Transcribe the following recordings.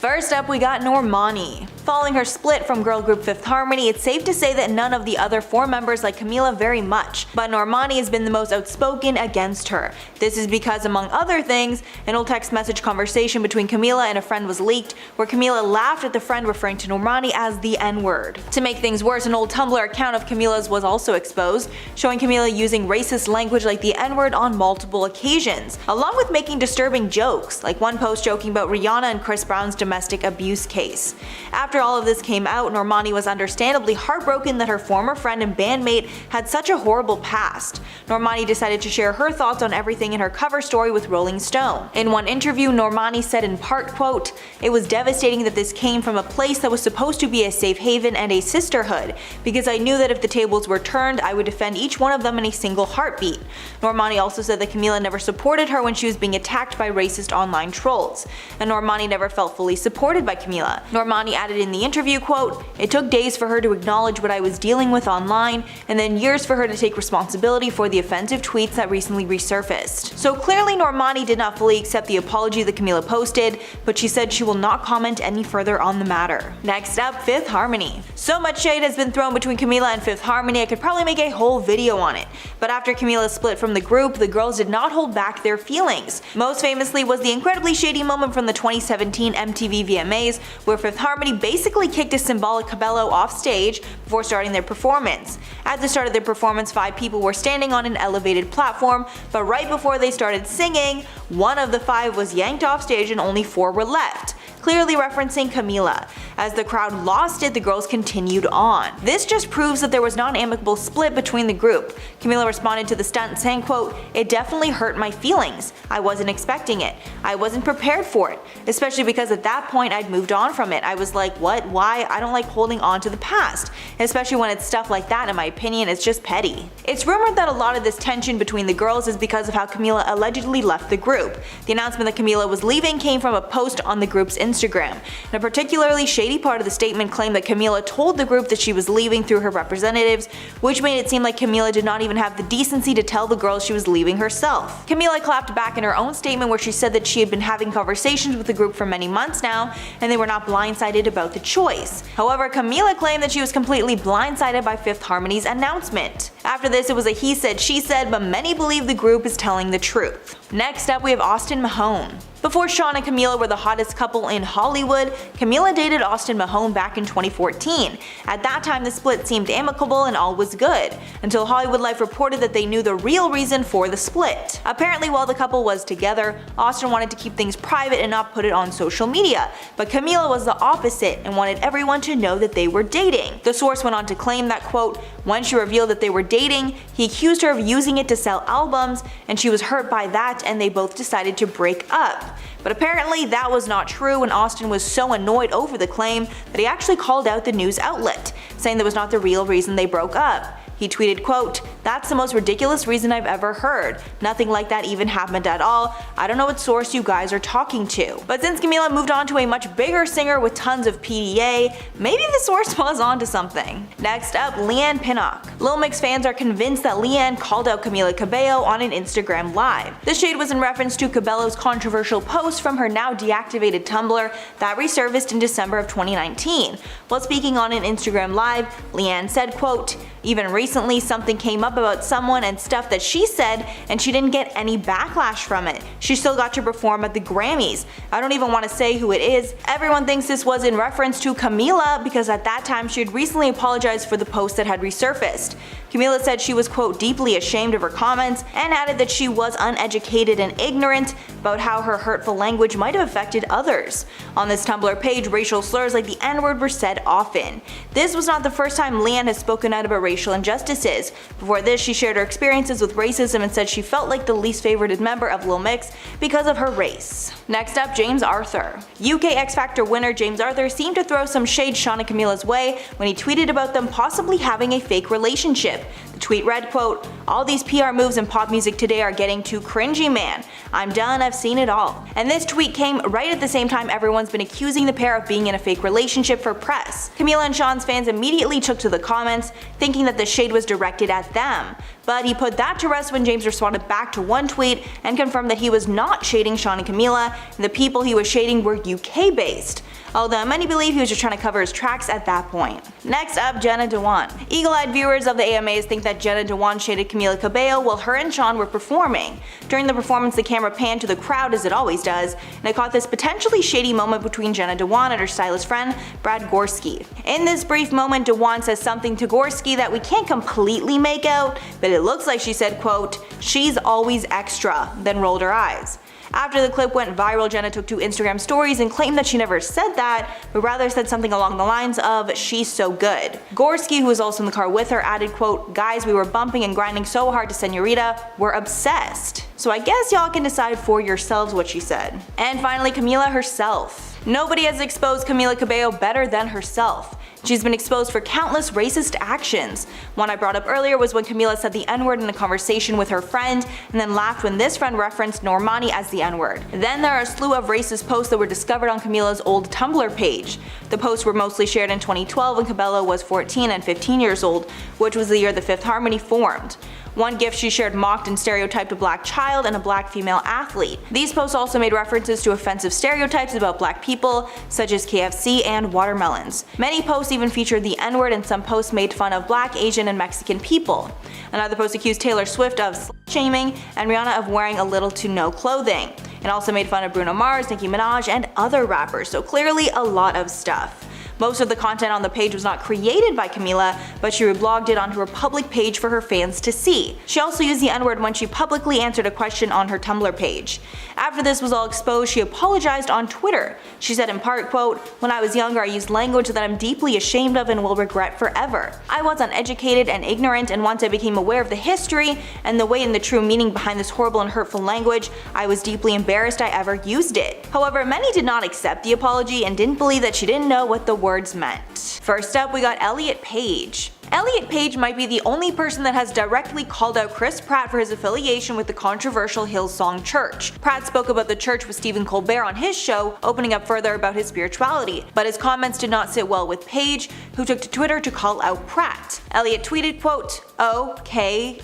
First up, we got Normani. Following her split from girl group Fifth Harmony, it's safe to say that none of the other 4 members like Camila very much, but Normani has been the most outspoken against her. This is because, among other things, an old text message conversation between Camila and a friend was leaked, where Camila laughed at the friend referring to Normani as the N-word. To make things worse, an old Tumblr account of Camila's was also exposed, showing Camila using racist language like the N-word on multiple occasions, along with making disturbing jokes, like one post joking about Rihanna and Chris Brown's domestic abuse case. After all of this came out, Normani was understandably heartbroken that her former friend and bandmate had such a horrible past. Normani decided to share her thoughts on everything in her cover story with Rolling Stone. In one interview, Normani said in part, quote, "It was devastating that this came from a place that was supposed to be a safe haven and a sisterhood, because I knew that if the tables were turned, I would defend each one of them in a single heartbeat." Normani also said that Camila never supported her when she was being attacked by racist online trolls, and Normani never felt fully supported by Camila. Normani added in the interview, quote, "It took days for her to acknowledge what I was dealing with online, and then years for her to take responsibility for the offensive tweets that recently resurfaced." So clearly Normani did not fully accept the apology that Camila posted, but she said she will not comment any further on the matter. Next up, Fifth Harmony. So much shade has been thrown between Camila and Fifth Harmony, I could probably make a whole video on it. But after Camila split from the group, the girls did not hold back their feelings. Most famously was the incredibly shady moment from the 2017 MTV VMAs, where Fifth Harmony basically kicked a symbolic Cabello off stage before starting their performance. At the start of their performance, 5 people were standing on an elevated platform, but right before they started singing, one of the 5 was yanked off stage and only 4 were left, clearly referencing Camila. As the crowd lost it, the girls continued on. This just proves that there was not an amicable split between the group. Camila responded to the stunt saying, quote, "It definitely hurt my feelings. I wasn't expecting it. I wasn't prepared for it, especially because at that point I'd moved on from it. I was like, what? Why? I don't like holding on to the past. Especially when it's stuff like that, in my opinion, it's just petty." It's rumored that a lot of this tension between the girls is because of how Camila allegedly left the group. The announcement that Camila was leaving came from a post on the group's Instagram. And a particularly shady part of the statement claimed that Camila told the group that she was leaving through her representatives, which made it seem like Camila did not even have the decency to tell the girls she was leaving herself. Camila clapped back in her own statement where she said that she had been having conversations with the group for many months now, and they were not blindsided about the choice. However, Camila claimed that she was completely blindsided by Fifth Harmony's announcement. After this, it was a he said, she said, but many believe the group is telling the truth. Next up, we have Austin Mahone. Before Sean and Camila were the hottest couple in Hollywood, Camila dated Austin Mahone back in 2014. At that time, the split seemed amicable and all was good, until Hollywood Life reported that they knew the real reason for the split. Apparently, while the couple was together, Austin wanted to keep things private and not put it on social media, but Camila was the opposite and wanted everyone to know that they were dating. The source went on to claim that, quote, "When she revealed that they were dating, he accused her of using it to sell albums, and she was hurt by that and they both decided to break up." But apparently that was not true, and Austin was so annoyed over the claim that he actually called out the news outlet, saying that was not the real reason they broke up. He tweeted, quote, "That's the most ridiculous reason I've ever heard. Nothing like that even happened at all. I don't know what source you guys are talking to." But since Camila moved on to a much bigger singer with tons of PDA, maybe the source was onto something. Next up, Leanne Pinnock. Lil Mix fans are convinced that Leanne called out Camila Cabello on an Instagram Live. The shade was in reference to Cabello's controversial post from her now deactivated Tumblr that resurfaced in December of 2019. While speaking on an Instagram Live, Leanne said, quote, "Even recently something came up about someone and stuff that she said, and she didn't get any backlash from it. She still got to perform at the Grammys. I don't even want to say who it is. Everyone thinks this was in reference to Camila because at that time she had recently apologized for the post that had resurfaced." Camila said she was, quote, "deeply ashamed of her comments," and added that she was uneducated and ignorant about how her hurtful language might have affected others. On this Tumblr page, racial slurs like the N-word were said often. This was not the first time Leanne has spoken out about racial injustices. Before this, she shared her experiences with racism and said she felt like the least favorited member of Lil Mix because of her race. Next up, James Arthur. UK X Factor winner James Arthur seemed to throw some shade Sean and Camila's way when he tweeted about them possibly having a fake relationship. The tweet read, quote, "All these PR moves in pop music today are getting too cringy, man. "I'm done, I've seen it all." And this tweet came right at the same time everyone's been accusing the pair of being in a fake relationship for press. Camila and Sean's fans immediately took to the comments, thinking that the shade was directed at them. But he put that to rest when James responded back to one tweet and confirmed that he was not shading Sean and Camila, and the people he was shading were UK-based. Although many believe he was just trying to cover his tracks at that point. Next up, Jenna Dewan. Eagle-eyed viewers of the AMAs think that Jenna Dewan shaded Camila Cabello while her and Sean were performing. During the performance, the camera panned to the crowd as it always does, and it caught this potentially shady moment between Jenna Dewan and her stylist friend, Brad Gorski. In this brief moment, Dewan says something to Gorski that we can't completely make out, but it looks like she said, quote, "She's always extra," then rolled her eyes. After the clip went viral, Jenna took to Instagram stories and claimed that she never said that, but rather said something along the lines of, "She's so good." Gorski, who was also in the car with her, added, quote, "Guys, we were bumping and grinding so hard to Senorita, we're obsessed." So I guess y'all can decide for yourselves what she said. And finally, Camila herself. Nobody has exposed Camila Cabello better than herself. She's been exposed for countless racist actions. One I brought up earlier was when Camila said the N-word in a conversation with her friend, and then laughed when this friend referenced Normani as the N-word. Then there are a slew of racist posts that were discovered on Camila's old Tumblr page. The posts were mostly shared in 2012 when Cabello was 14 and 15 years old, which was the year the Fifth Harmony formed. One gift she shared mocked and stereotyped a black child and a black female athlete. These posts also made references to offensive stereotypes about black people, such as KFC and watermelons. Many posts even featured the N-word, and some posts made fun of black, Asian, and Mexican people. Another post accused Taylor Swift of slut-shaming and Rihanna of wearing a little to no clothing. It also made fun of Bruno Mars, Nicki Minaj, and other rappers, so clearly a lot of stuff. Most of the content on the page was not created by Camila, but she reblogged it onto her public page for her fans to see. She also used the N-word when she publicly answered a question on her Tumblr page. After this was all exposed, she apologized on Twitter. She said in part, quote, "When I was younger, I used language that I'm deeply ashamed of and will regret forever. I was uneducated and ignorant, and once I became aware of the history and the way and the true meaning behind this horrible and hurtful language, I was deeply embarrassed I ever used it." However, many did not accept the apology and didn't believe that she didn't know what the words meant. First up, we got Elliot Page. Elliot Page might be the only person that has directly called out Chris Pratt for his affiliation with the controversial Hillsong Church. Pratt spoke about the church with Stephen Colbert on his show, opening up further about his spirituality, but his comments did not sit well with Page, who took to Twitter to call out Pratt. Elliot tweeted, quote, "Okay,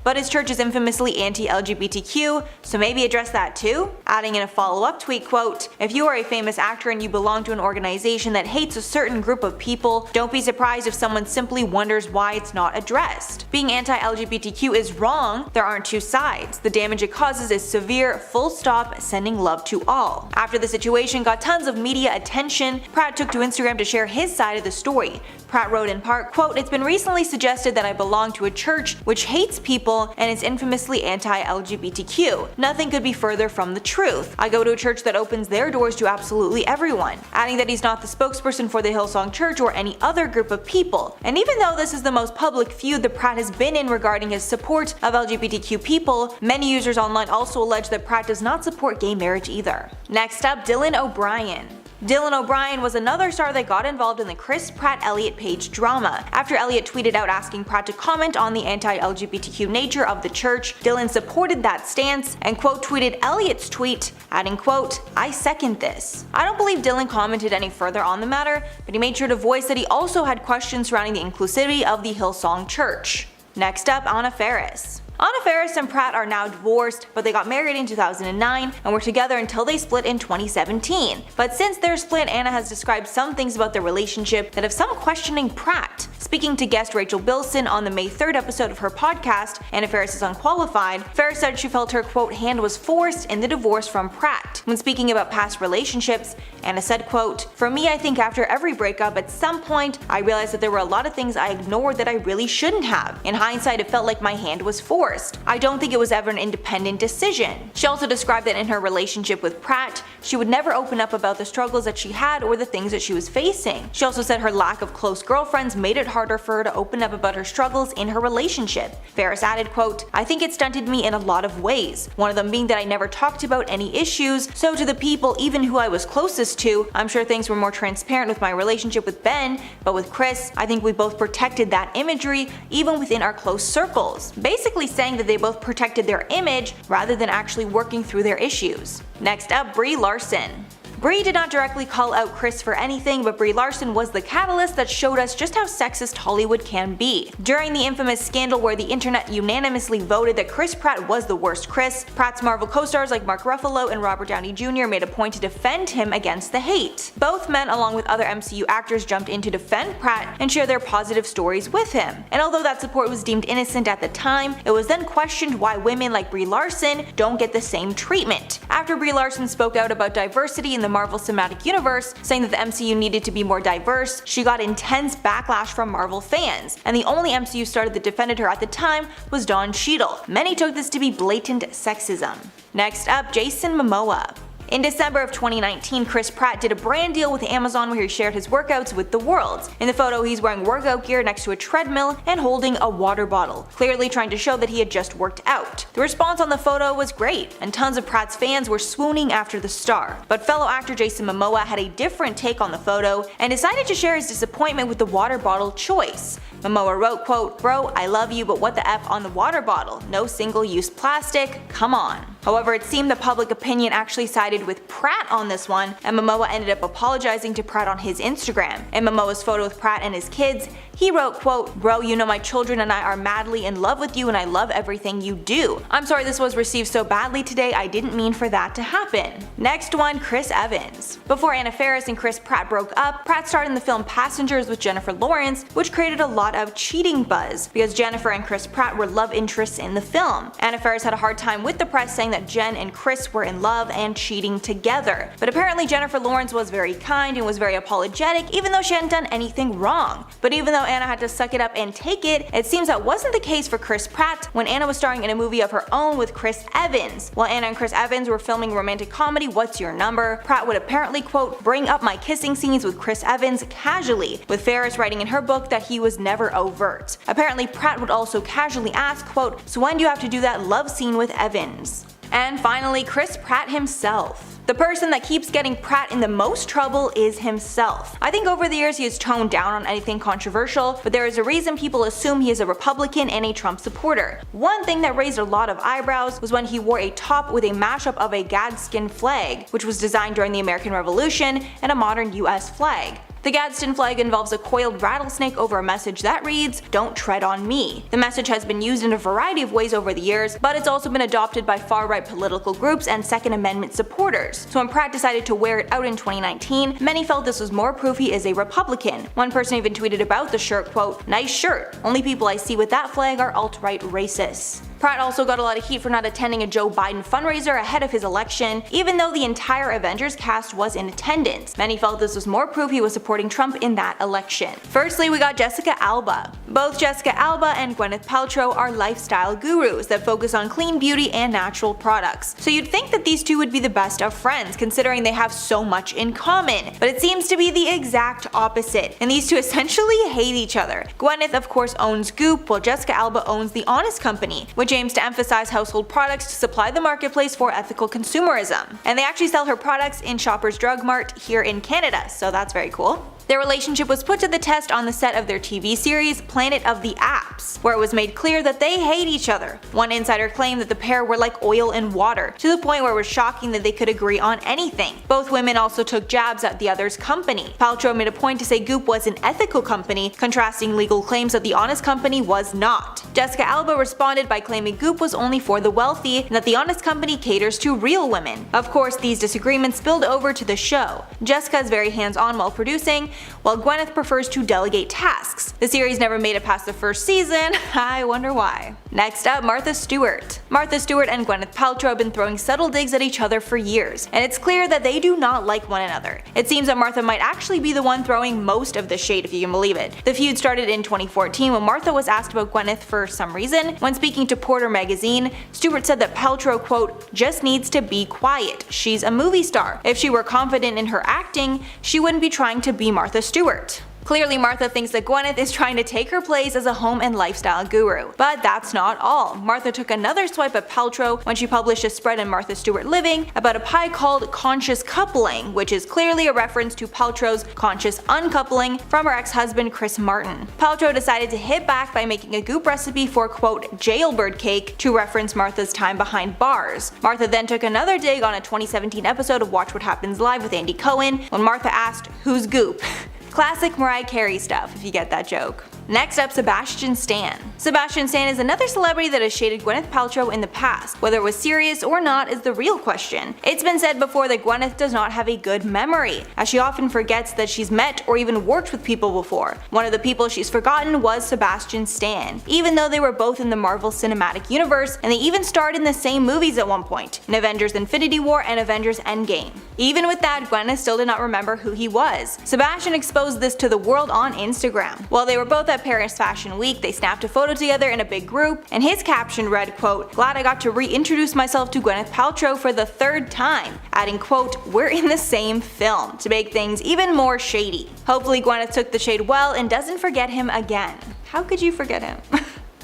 but his church is infamously anti-LGBTQ, so maybe address that too?" Adding in a follow-up tweet, quote, "If you are a famous actor and you belong to an organization that hates a certain group of people, don't be surprised if someone simply wonders why it's not addressed. Being anti-LGBTQ is wrong, there aren't two sides. The damage it causes is severe, full stop, sending love to all." After the situation got tons of media attention, Pratt took to Instagram to share his side of the story. Pratt wrote in part, quote, "It's been recently suggested that I belong to a church which hates people and is infamously anti-LGBTQ. Nothing could be further from the truth. I go to a church that opens their doors to absolutely everyone," adding that he's not the spokesperson for the Hillsong Church or any other group of people. And even though this is the most public feud that Pratt has been in regarding his support of LGBTQ people, many users online also allege that Pratt does not support gay marriage either. Next up, Dylan O'Brien. Dylan O'Brien was another star that got involved in the Chris Pratt-Elliot Page drama. After Elliot tweeted out asking Pratt to comment on the anti-LGBTQ nature of the church, Dylan supported that stance and quote tweeted Elliot's tweet, adding quote, "I second this." I don't believe Dylan commented any further on the matter, but he made sure to voice that he also had questions surrounding the inclusivity of the Hillsong Church. Next up, Anna Faris. Anna Faris and Pratt are now divorced, but they got married in 2009 and were together until they split in 2017. But since their split, Anna has described some things about their relationship that have some questioning Pratt. Speaking to guest Rachel Bilson on the May 3rd episode of her podcast, Anna Faris is Unqualified, Faris said she felt her quote hand was forced in the divorce from Pratt. When speaking about past relationships, Anna said quote, "For me, I think after every breakup, at some point, I realized that there were a lot of things I ignored that I really shouldn't have. In hindsight, it felt like my hand was forced. I don't think it was ever an independent decision." She also described that in her relationship with Pratt, she would never open up about the struggles that she had or the things that she was facing. She also said her lack of close girlfriends made it hard harder for her to open up about her struggles in her relationship. Ferris added, quote, "I think it stunted me in a lot of ways, one of them being that I never talked about any issues, so to the people even who I was closest to, I'm sure things were more transparent with my relationship with Ben, but with Chris, I think we both protected that imagery even within our close circles." Basically saying that they both protected their image rather than actually working through their issues. Next up, Brie Larson. Brie did not directly call out Chris for anything, but Brie Larson was the catalyst that showed us just how sexist Hollywood can be. During the infamous scandal where the internet unanimously voted that Chris Pratt was the worst Chris, Pratt's Marvel co-stars like Mark Ruffalo and Robert Downey Jr. made a point to defend him against the hate. Both men, along with other MCU actors, jumped in to defend Pratt and share their positive stories with him. And although that support was deemed innocent at the time, it was then questioned why women like Brie Larson don't get the same treatment. After Brie Larson spoke out about diversity in the Marvel Cinematic Universe, saying that the MCU needed to be more diverse, she got intense backlash from Marvel fans, and the only MCU star that defended her at the time was Don Cheadle. Many took this to be blatant sexism. Next up, Jason Momoa. In December of 2019, Chris Pratt did a brand deal with Amazon where he shared his workouts with the world. In the photo, he's wearing workout gear next to a treadmill and holding a water bottle, clearly trying to show that he had just worked out. The response on the photo was great, and tons of Pratt's fans were swooning after the star. But fellow actor Jason Momoa had a different take on the photo and decided to share his disappointment with the water bottle choice. Momoa wrote, quote, "Bro, I love you, but what the F on the water bottle? No single-use plastic, come on." However, it seemed that public opinion actually sided with Pratt on this one, and Momoa ended up apologizing to Pratt on his Instagram. In Momoa's photo with Pratt and his kids, he wrote, quote, "Bro, you know my children and I are madly in love with you and I love everything you do. I'm sorry this was received so badly today, I didn't mean for that to happen." Next one, Chris Evans. Before Anna Faris and Chris Pratt broke up, Pratt starred in the film Passengers with Jennifer Lawrence, which created a lot of cheating buzz, because Jennifer and Chris Pratt were love interests in the film. Anna Faris had a hard time with the press saying that Jen and Chris were in love and cheating together. But apparently Jennifer Lawrence was very kind and was very apologetic even though she hadn't done anything wrong. But even though Anna had to suck it up and take it, it seems that wasn't the case for Chris Pratt when Anna was starring in a movie of her own with Chris Evans. While Anna and Chris Evans were filming romantic comedy What's Your Number, Pratt would apparently, quote, "bring up my kissing scenes with Chris Evans casually," with Faris writing in her book that he was never overt. Apparently Pratt would also casually ask, quote, "so when do you have to do that love scene with Evans?" And finally, Chris Pratt himself. The person that keeps getting Pratt in the most trouble is himself. I think over the years he has toned down on anything controversial, but there is a reason people assume he is a Republican and a Trump supporter. One thing that raised a lot of eyebrows was when he wore a top with a mashup of a Gadsden flag, which was designed during the American Revolution, and a modern US flag. The Gadsden flag involves a coiled rattlesnake over a message that reads, "Don't tread on me." The message has been used in a variety of ways over the years, but it's also been adopted by far-right political groups and Second Amendment supporters. So when Pratt decided to wear it out in 2019, many felt this was more proof he is a Republican. One person even tweeted about the shirt, quote, "nice shirt. Only people I see with that flag are alt-right racists." Pratt also got a lot of heat for not attending a Joe Biden fundraiser ahead of his election, even though the entire Avengers cast was in attendance. Many felt this was more proof he was supporting Trump in that election. Firstly, we got Jessica Alba. Both Jessica Alba and Gwyneth Paltrow are lifestyle gurus that focus on clean beauty and natural products. So you'd think that these two would be the best of friends, considering they have so much in common. But it seems to be the exact opposite, and these two essentially hate each other. Gwyneth of course owns Goop, while Jessica Alba owns The Honest Company, which aims to emphasize household products to supply the marketplace for ethical consumerism. And they actually sell her products in Shoppers Drug Mart here in Canada, so that's very cool. Their relationship was put to the test on the set of their TV series Planet of the Apps, where it was made clear that they hate each other. One insider claimed that the pair were like oil and water, to the point where it was shocking that they could agree on anything. Both women also took jabs at the other's company. Paltrow made a point to say Goop was an ethical company, contrasting legal claims that The Honest Company was not. Jessica Alba responded by claiming Goop was only for the wealthy and that The Honest Company caters to real women. Of course, these disagreements spilled over to the show. Jessica is very hands-on while producing, while Gwyneth prefers to delegate tasks. The series never made it past the first season, I wonder why. Next up, Martha Stewart. Martha Stewart and Gwyneth Paltrow have been throwing subtle digs at each other for years, and it's clear that they do not like one another. It seems that Martha might actually be the one throwing most of the shade, if you can believe it. The feud started in 2014 when Martha was asked about Gwyneth for some reason. When speaking to Porter magazine, Stewart said that Paltrow, quote, "just needs to be quiet. She's a movie star. If she were confident in her acting, she wouldn't be trying to be Martha Stewart." Clearly, Martha thinks that Gwyneth is trying to take her place as a home and lifestyle guru. But that's not all. Martha took another swipe at Paltrow when she published a spread in Martha Stewart Living about a pie called Conscious Coupling, which is clearly a reference to Paltrow's conscious uncoupling from her ex-husband Chris Martin. Paltrow decided to hit back by making a goop recipe for quote jailbird cake to reference Martha's time behind bars. Martha then took another dig on a 2017 episode of Watch What Happens Live with Andy Cohen when Martha asked, "Who's goop?" Classic Mariah Carey stuff, if you get that joke. Next up, Sebastian Stan. Sebastian Stan is another celebrity that has shaded Gwyneth Paltrow in the past. Whether it was serious or not is the real question. It's been said before that Gwyneth does not have a good memory, as she often forgets that she's met or even worked with people before. One of the people she's forgotten was Sebastian Stan, even though they were both in the Marvel Cinematic Universe and they even starred in the same movies at one point, in Avengers Infinity War and Avengers Endgame. Even with that, Gwyneth still did not remember who he was. Sebastian exposed this to the world on Instagram. While they were both at Paris Fashion Week, they snapped a photo together in a big group, and his caption read, quote, "Glad I got to reintroduce myself to Gwyneth Paltrow for the third time," adding, quote, "We're in the same film," to make things even more shady. Hopefully Gwyneth took the shade well and doesn't forget him again. How could you forget him?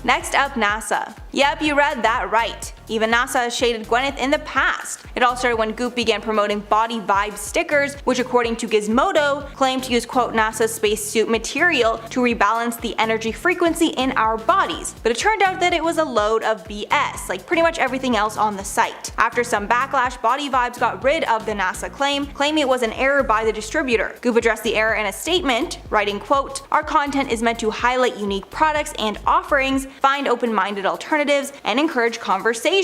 Next up, NASA. Yep, you read that right. Even NASA has shaded Gwyneth in the past. It all started when Goop began promoting Body Vibe stickers, which according to Gizmodo, claimed to use quote NASA's spacesuit material to rebalance the energy frequency in our bodies. But it turned out that it was a load of BS, like pretty much everything else on the site. After some backlash, Body Vibes got rid of the NASA claim, claiming it was an error by the distributor. Goop addressed the error in a statement, writing, quote, "Our content is meant to highlight unique products and offerings, find open-minded alternatives, and encourage conversation."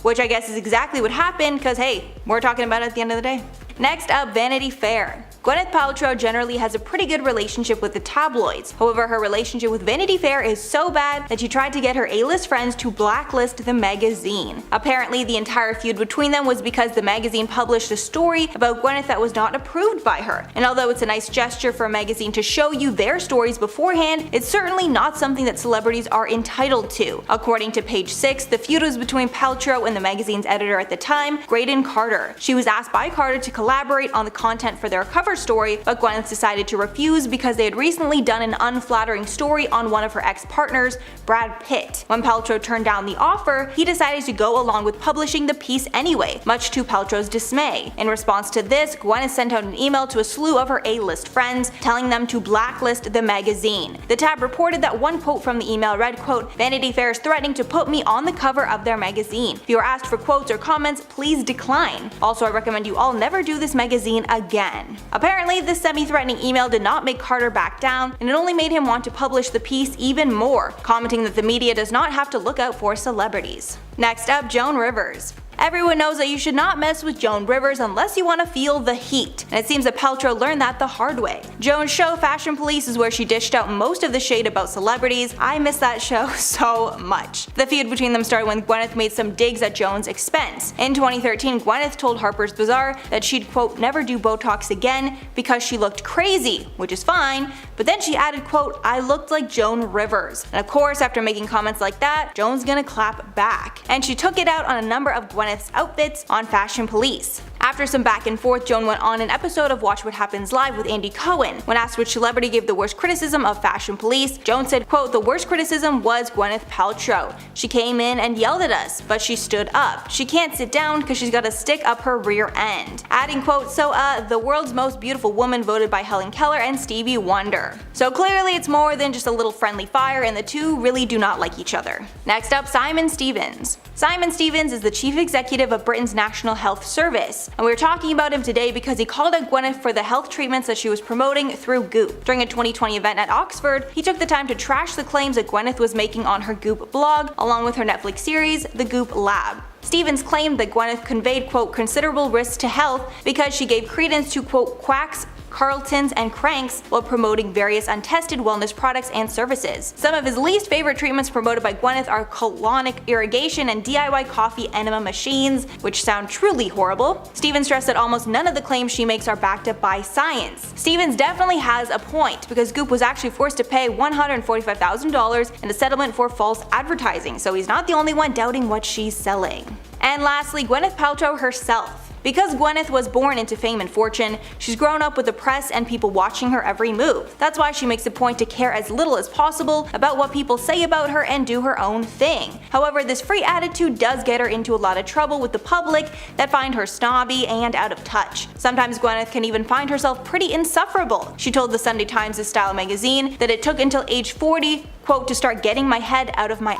Which I guess is exactly what happened, because hey, we're talking about it at the end of the day. Next up, Vanity Fair. Gwyneth Paltrow generally has a pretty good relationship with the tabloids. However, her relationship with Vanity Fair is so bad that she tried to get her A-list friends to blacklist the magazine. Apparently, the entire feud between them was because the magazine published a story about Gwyneth that was not approved by her. And although it's a nice gesture for a magazine to show you their stories beforehand, it's certainly not something that celebrities are entitled to. According to Page 6, the feud was between Paltrow and the magazine's editor at the time, Graydon Carter. She was asked by Carter to collaborate on the content for their cover story, but Gwyneth decided to refuse because they had recently done an unflattering story on one of her ex-partners, Brad Pitt. When Paltrow turned down the offer, he decided to go along with publishing the piece anyway, much to Paltrow's dismay. In response to this, Gwyneth sent out an email to a slew of her A-list friends, telling them to blacklist the magazine. The tab reported that one quote from the email read, quote, "Vanity Fair is threatening to put me on the cover of their magazine. If you are asked for quotes or comments, please decline. Also, I recommend you all never do this magazine again." Apparently, this semi-threatening email did not make Carter back down, and it only made him want to publish the piece even more, commenting that the media does not have to look out for celebrities. Next up, Joan Rivers. Everyone knows that you should not mess with Joan Rivers unless you want to feel the heat, and it seems that Paltrow learned that the hard way. Joan's show Fashion Police is where she dished out most of the shade about celebrities. I miss that show so much. The feud between them started when Gwyneth made some digs at Joan's expense. In 2013, Gwyneth told Harper's Bazaar that she'd quote never do Botox again because she looked crazy, which is fine, but then she added quote, "I looked like Joan Rivers." And of course, after making comments like that, Joan's gonna clap back. And she took it out on a number of Gwyneth's outfits on Fashion Police. After some back and forth, Joan went on an episode of Watch What Happens Live with Andy Cohen. When asked which celebrity gave the worst criticism of Fashion Police, Joan said, quote, "The worst criticism was Gwyneth Paltrow. She came in and yelled at us, but she stood up. She can't sit down because she's got a stick up her rear end." Adding, quote, "So the world's most beautiful woman voted by Helen Keller and Stevie Wonder." So clearly it's more than just a little friendly fire, and the two really do not like each other. Next up, Simon Stevens. Simon Stevens is the chief executive of Britain's National Health Service, and we're talking about him today because he called out Gwyneth for the health treatments that she was promoting through Goop. During a 2020 event at Oxford, he took the time to trash the claims that Gwyneth was making on her Goop blog, along with her Netflix series, The Goop Lab. Stevens claimed that Gwyneth conveyed quote considerable risks to health because she gave credence to quote quacks, charlatans, and cranks while promoting various untested wellness products and services. Some of his least favorite treatments promoted by Gwyneth are colonic irrigation and DIY coffee enema machines, which sound truly horrible. Stevens stressed that almost none of the claims she makes are backed up by science. Stevens definitely has a point, because Goop was actually forced to pay $145,000 in a settlement for false advertising, so he's not the only one doubting what she's selling. And lastly, Gwyneth Paltrow herself. Because Gwyneth was born into fame and fortune, she's grown up with the press and people watching her every move. That's why she makes a point to care as little as possible about what people say about her and do her own thing. However, this free attitude does get her into a lot of trouble with the public that find her snobby and out of touch. Sometimes Gwyneth can even find herself pretty insufferable. She told the Sunday Times' Style magazine that it took until age 40, quote, to start getting my head out of my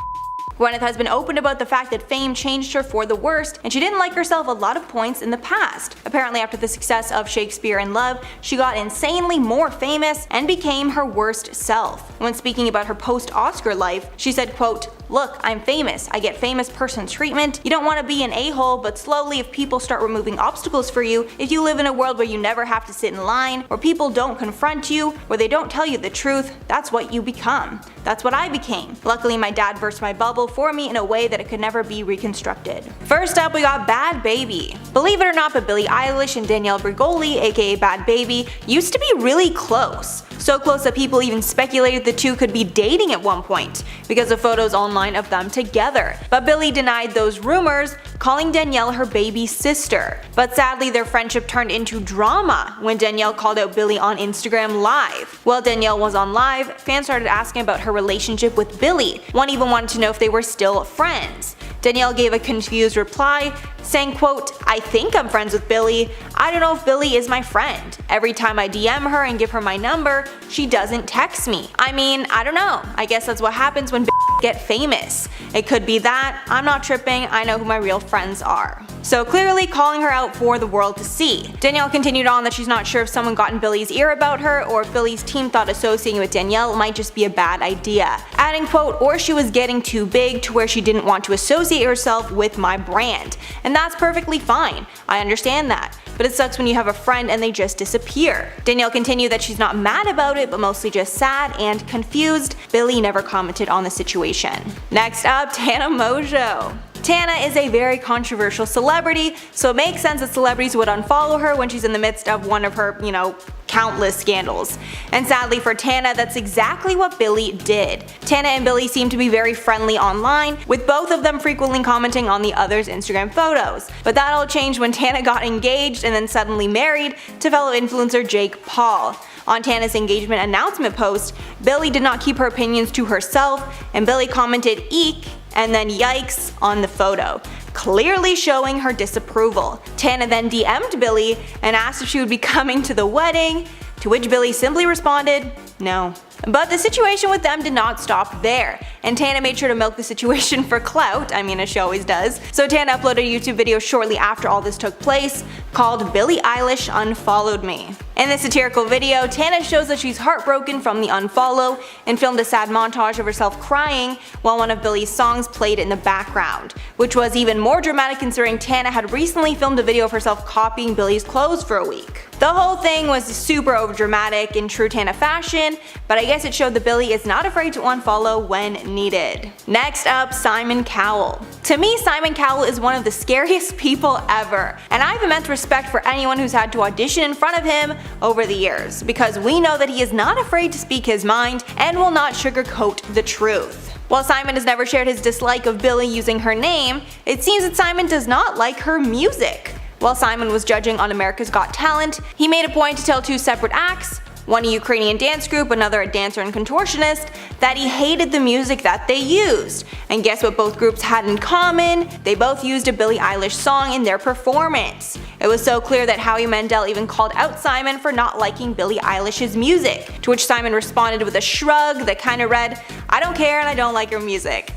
Gwyneth has been open about the fact that fame changed her for the worst, and she didn't like herself a lot of points in the past. Apparently, after the success of Shakespeare in Love, she got insanely more famous and became her worst self. When speaking about her post-Oscar life, she said, quote, "Look, I'm famous. I get famous person treatment. You don't want to be an a-hole, but slowly if people start removing obstacles for you, if you live in a world where you never have to sit in line, where people don't confront you, where they don't tell you the truth, that's what you become. That's what I became. Luckily, my dad burst my bubble for me in a way that it could never be reconstructed." First up, we got Bad Baby. Believe it or not, but Billie Eilish and Danielle Bregoli, aka Bad Baby, used to be really close. So close that people even speculated the two could be dating at one point, because of photos online of them together. But Billie denied those rumors, calling Danielle her baby sister. But sadly, their friendship turned into drama when Danielle called out Billie on Instagram Live. While Danielle was on live, fans started asking about her relationship with Billie. One even wanted to know if they were still friends. Danielle gave a confused reply, saying, quote, "I think I'm friends with Billie. I don't know if Billie is my friend. Every time I DM her and give her my number, she doesn't text me. I mean, I don't know. I guess that's what happens when get famous. It could be that. I'm not tripping. I know who my real friends are." So clearly calling her out for the world to see. Danielle continued on that she's not sure if someone got in Billie's ear about her or if Billie's team thought associating with Danielle might just be a bad idea. Adding, quote, "Or she was getting too big to where she didn't want to associate herself with my brand. And that's perfectly fine. I understand that. But it sucks when you have a friend and they just disappear." Danielle continued that she's not mad about it, but mostly just sad and confused. Billie never commented on the situation. Next up, Tana Mongeau. Tana is a very controversial celebrity, so it makes sense that celebrities would unfollow her when she's in the midst of one of her, countless scandals. And sadly for Tana, that's exactly what Billie did. Tana and Billie seem to be very friendly online, with both of them frequently commenting on the other's Instagram photos. But that all changed when Tana got engaged and then suddenly married to fellow influencer Jake Paul. On Tana's engagement announcement post, Billie did not keep her opinions to herself, and Billie commented "eek" and then "yikes" on the photo, clearly showing her disapproval. Tana then DM'd Billie and asked if she would be coming to the wedding, to which Billie simply responded, "No." But the situation with them did not stop there, and Tana made sure to milk the situation for clout, as she always does. So Tana uploaded a YouTube video shortly after all this took place, called "Billie Eilish Unfollowed Me." In this satirical video, Tana shows that she's heartbroken from the unfollow and filmed a sad montage of herself crying while one of Billie's songs played in the background, which was even more dramatic considering Tana had recently filmed a video of herself copying Billie's clothes for a week. The whole thing was super overdramatic in true Tana fashion, but I guess it showed that Billie is not afraid to unfollow when needed. Next up, Simon Cowell. To me, Simon Cowell is one of the scariest people ever, and I have immense respect for anyone who's had to audition in front of him over the years, because we know that he is not afraid to speak his mind and will not sugarcoat the truth. While Simon has never shared his dislike of Billie using her name, it seems that Simon does not like her music. While Simon was judging on America's Got Talent, he made a point to tell two separate acts, one a Ukrainian dance group, another a dancer and contortionist, that he hated the music that they used. And guess what both groups had in common? They both used a Billie Eilish song in their performance. It was so clear that Howie Mandel even called out Simon for not liking Billie Eilish's music, to which Simon responded with a shrug that kinda read, "I don't care and I don't like your music."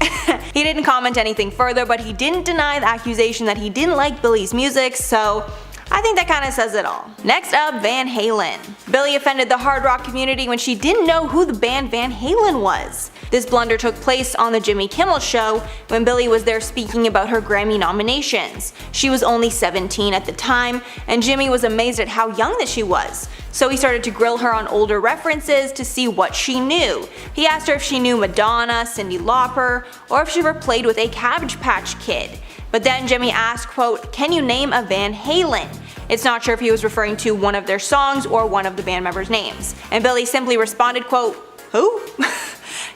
He didn't comment anything further, but he didn't deny the accusation that he didn't like Billie's music, so I think that kinda says it all. Next up, Van Halen. Billie offended the hard rock community when she didn't know who the band Van Halen was. This blunder took place on the Jimmy Kimmel Show when Billie was there speaking about her Grammy nominations. She was only 17 at the time, and Jimmy was amazed at how young that she was. So he started to grill her on older references to see what she knew. He asked her if she knew Madonna, Cyndi Lauper, or if she ever played with a Cabbage Patch Kid. But then Jimmy asked, quote, "Can you name a Van Halen?" It's not sure if he was referring to one of their songs or one of the band members' names. And Billie simply responded, quote, "Who?"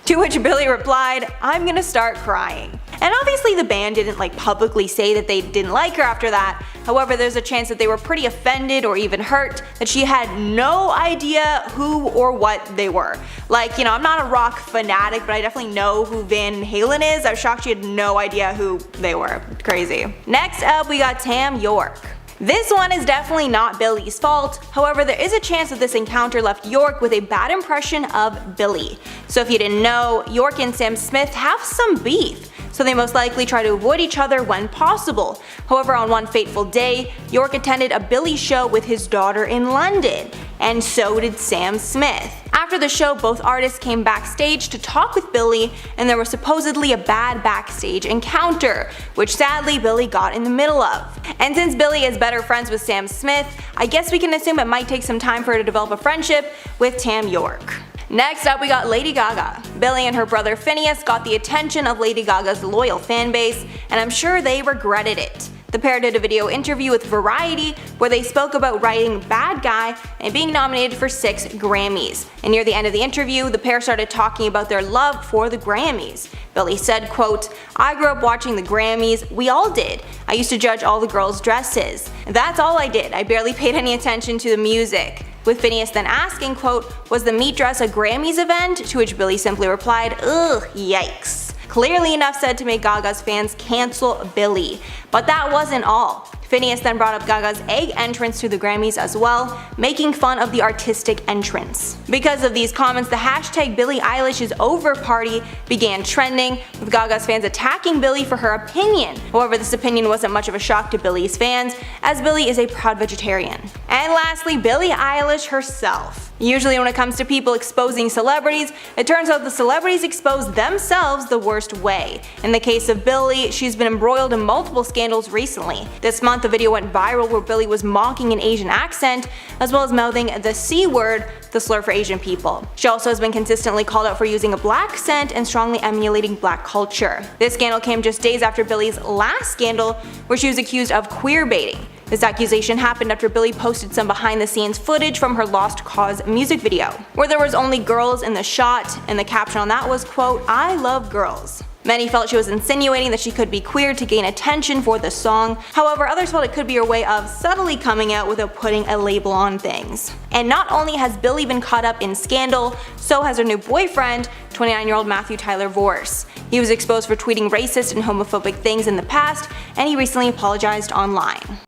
To which Billie replied, "I'm gonna start crying." And obviously the band didn't publicly say that they didn't like her after that. However, there's a chance that they were pretty offended or even hurt that she had no idea who or what they were. I'm not a rock fanatic, but I definitely know who Van Halen is. I was shocked she had no idea who they were. Crazy. Next up, we got Thom Yorke. This one is definitely not Billie's fault. However, there is a chance that this encounter left Yorke with a bad impression of Billie. So if you didn't know, Yorke and Sam Smith have some beef, so they most likely try to avoid each other when possible. However, on one fateful day, Yorke attended a Billie show with his daughter in London, and so did Sam Smith. After the show, both artists came backstage to talk with Billie, and there was supposedly a bad backstage encounter, which sadly Billie got in the middle of. And since Billie is better friends with Sam Smith, I guess we can assume it might take some time for her to develop a friendship with Thom Yorke. Next up, we got Lady Gaga. Billie and her brother Phineas got the attention of Lady Gaga's loyal fanbase, and I'm sure they regretted it. The pair did a video interview with Variety where they spoke about writing Bad Guy and being nominated for 6 Grammys. And near the end of the interview, the pair started talking about their love for the Grammys. Billie said, quote, "I grew up watching the Grammys, we all did. I used to judge all the girls' dresses. That's all I did, I barely paid any attention to the music." With Phineas then asking, quote, "Was the meat dress a Grammys event?" To which Billie simply replied, "Ugh, yikes." Clearly enough said to make Gaga's fans cancel Billie. But that wasn't all. Phineas then brought up Gaga's egg entrance to the Grammys as well, making fun of the artistic entrance. Because of these comments, the hashtag Billie Eilish is over party began trending, with Gaga's fans attacking Billie for her opinion. However, this opinion wasn't much of a shock to Billie's fans, as Billie is a proud vegetarian. And lastly, Billie Eilish herself. Usually when it comes to people exposing celebrities, it turns out the celebrities expose themselves the worst way. In the case of Billie, she's been embroiled in multiple scandals recently. This month, a video went viral where Billie was mocking an Asian accent, as well as mouthing the C word, the slur for Asian people. She also has been consistently called out for using a black scent and strongly emulating black culture. This scandal came just days after Billie's last scandal, where she was accused of queerbaiting. This accusation happened after Billie posted some behind the scenes footage from her Lost Cause music video, where there was only girls in the shot, and the caption on that was, quote, "I love girls." Many felt she was insinuating that she could be queer to gain attention for the song. However, others felt it could be her way of subtly coming out without putting a label on things. And not only has Billie been caught up in scandal, so has her new boyfriend, 29-year-old Matthew Tyler Vorse. He was exposed for tweeting racist and homophobic things in the past, and he recently apologized online.